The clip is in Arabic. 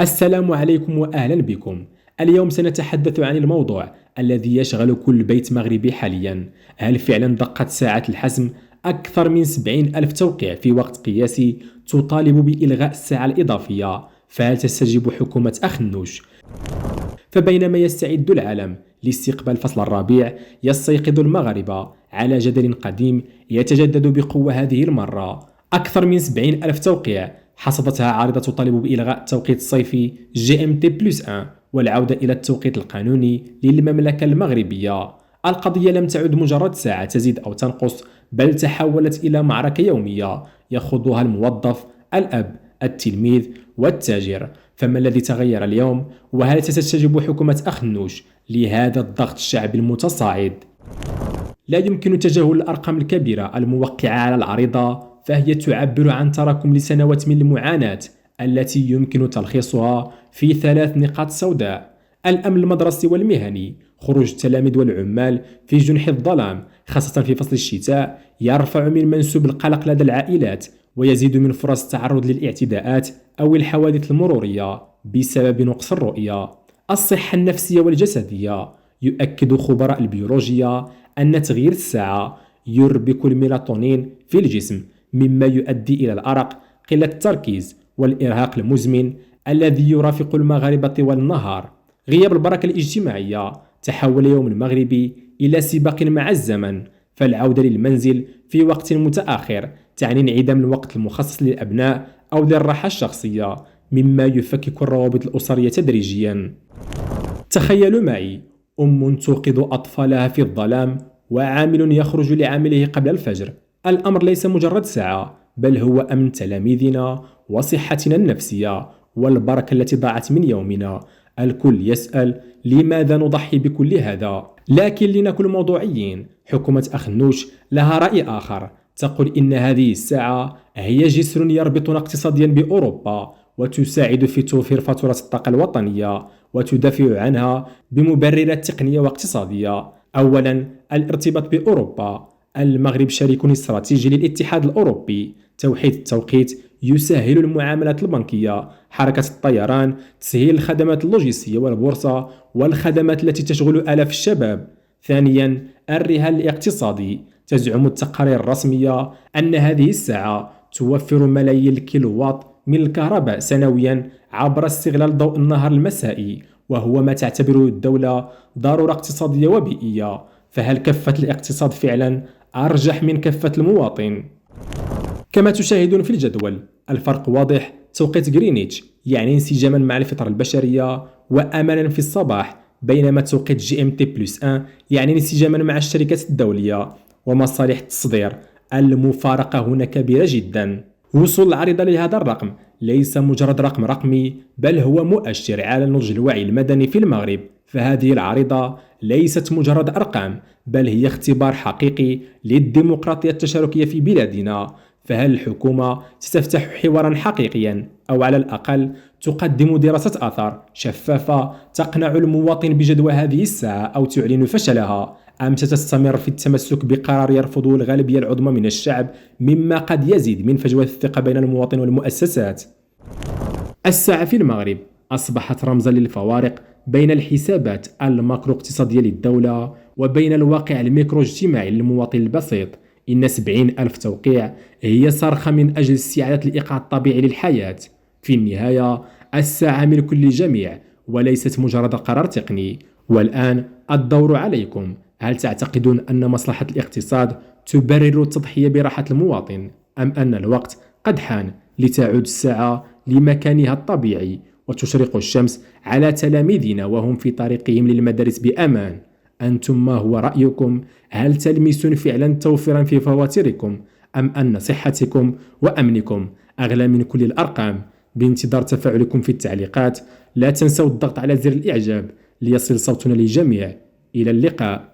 السلام عليكم وأهلا بكم. اليوم سنتحدث عن الموضوع الذي يشغل كل بيت مغربي حاليا. هل فعلا دقت ساعة الحسم؟ أكثر من 70 ألف توقيع في وقت قياسي تطالب بإلغاء الساعة الإضافية. فهل تستجيب حكومة أخنوش؟ فبينما يستعد العالم لاستقبال فصل الربيع، يستيقظ المغاربة على جدل قديم يتجدد بقوة هذه المرة. أكثر من 70 ألف توقيع حصدتها عارضة تطالب بإلغاء التوقيت الصيفي GMT+1 والعودة إلى التوقيت القانوني للمملكة المغربية. القضية لم تعد مجرد ساعة تزيد أو تنقص، بل تحولت إلى معركة يومية يخوضها الموظف، الأب، التلميذ والتاجر. فما الذي تغير اليوم؟ وهل ستستجيب حكومة أخنوش لهذا الضغط الشعبي المتصاعد؟ لا يمكن تجاهل الأرقام الكبيرة الموقعة على العريضة، فهي تعبر عن تراكم لسنوات من المعاناة التي يمكن تلخيصها في 3 نقاط سوداء: الأمن المدرسي والمهني، خروج التلاميذ والعمال في جنح الظلام خاصة في فصل الشتاء، يرفع من منسوب القلق لدى العائلات ويزيد من فرص التعرض للاعتداءات أو الحوادث المرورية بسبب نقص الرؤية. الصحة النفسية والجسدية، يؤكد خبراء البيولوجيا أن تغيير الساعة يربك الميلاتونين في الجسم، مما يؤدي إلى الأرق، قلة التركيز والإرهاق المزمن الذي يرافق المغاربة طوال النهار. غياب البركة الاجتماعية، تحول يوم المغربي إلى سباق مع الزمن، فالعودة للمنزل في وقت متأخر تعني انعدام الوقت المخصص للأبناء أو للراحة الشخصية، مما يفكك الروابط الأسرية تدريجيا. تخيلوا معي أم توقظ أطفالها في الظلام وعامل يخرج لعمله قبل الفجر. الأمر ليس مجرد ساعة، بل هو أمن تلاميذنا وصحتنا النفسية والبركة التي ضاعت من يومنا. الكل يسأل لماذا نضحي بكل هذا؟ لكن لنكون موضوعيين، حكومة أخنوش لها رأي آخر. تقول إن هذه الساعة هي جسر يربطنا اقتصاديا بأوروبا وتساعد في توفير فاتورة الطاقة الوطنية، وتدافع عنها بمبررات تقنية واقتصادية. أولا، الارتباط بأوروبا. المغرب شريك استراتيجي للاتحاد الأوروبي. توحيد التوقيت يسهل المعاملات البنكية، حركة الطيران، تسهيل الخدمات اللوجستية والبورصة والخدمات التي تشغل آلاف الشباب. ثانيا، الرهان الاقتصادي. تزعم التقارير الرسمية أن هذه الساعة توفر ملايين الكيلووات من الكهرباء سنويا عبر استغلال ضوء النهار المسائي، وهو ما تعتبره الدولة ضرورة اقتصادية وبيئية. فهل كفة الاقتصاد فعلا أرجح من كفة المواطن؟ كما تشاهدون في الجدول، الفرق واضح. توقيت غرينتش يعني انسجاما مع الفطرة البشرية وأمانا في الصباح، بينما توقيت GMT+1 يعني انسجاما مع الشركات الدولية ومصالح التصدير. المفارقة هنا كبيرة جدا. وصول العريضة لهذا الرقم ليس مجرد رقم رقمي، بل هو مؤشر على نضج الوعي المدني في المغرب. فهذه العريضة ليست مجرد أرقام، بل هي اختبار حقيقي للديمقراطية التشاركية في بلادنا. فهل الحكومة ستفتح حوارا حقيقيا، أو على الأقل تقدم دراسة أثر شفافة تقنع المواطن بجدوى هذه الساعة، أو تعلن فشلها؟ أم ستستمر في التمسك بقرار يرفضه الغالبية العظمى من الشعب، مما قد يزيد من فجوة الثقة بين المواطن والمؤسسات؟ الساعة في المغرب أصبحت رمزا للفوارق بين الحسابات الماكرو اقتصادية للدولة وبين الواقع الميكرو اجتماعي للمواطن البسيط. إن 70 ألف توقيع هي صرخة من أجل استعادة الإيقاع الطبيعي للحياة. في النهاية، الساعة من كل الجميع وليست مجرد قرار تقني. والآن الدور عليكم. هل تعتقدون أن مصلحة الاقتصاد تبرر التضحية براحة المواطن، أم أن الوقت قد حان لتعود الساعة لمكانها الطبيعي وتشرق الشمس على تلاميذنا وهم في طريقهم للمدارس بأمان؟ أنتم ما هو رأيكم؟ هل تلمسون فعلا توفيرا في فواتيركم، أم أن صحتكم وأمنكم أغلى من كل الأرقام؟ بانتظار تفاعلكم في التعليقات. لا تنسوا الضغط على زر الإعجاب ليصل صوتنا للجميع. إلى اللقاء.